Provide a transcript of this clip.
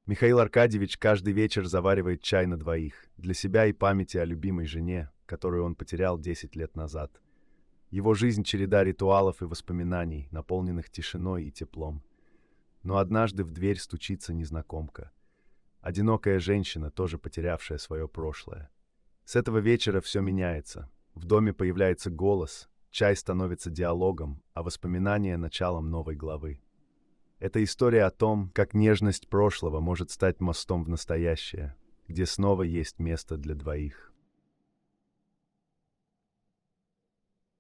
Михаил Аркадьевич каждый вечер заваривает чай на двоих, для себя и памяти о любимой жене, которую он потерял 10 лет назад. Его жизнь — череда ритуалов и воспоминаний, наполненных тишиной и теплом. Но однажды в дверь стучится незнакомка. Одинокая женщина, тоже потерявшая свое прошлое. С этого вечера все меняется. В доме появляется голос, чай становится диалогом, а воспоминания — началом новой главы. Это история о том, как нежность прошлого может стать мостом в настоящее, где снова есть место для двоих.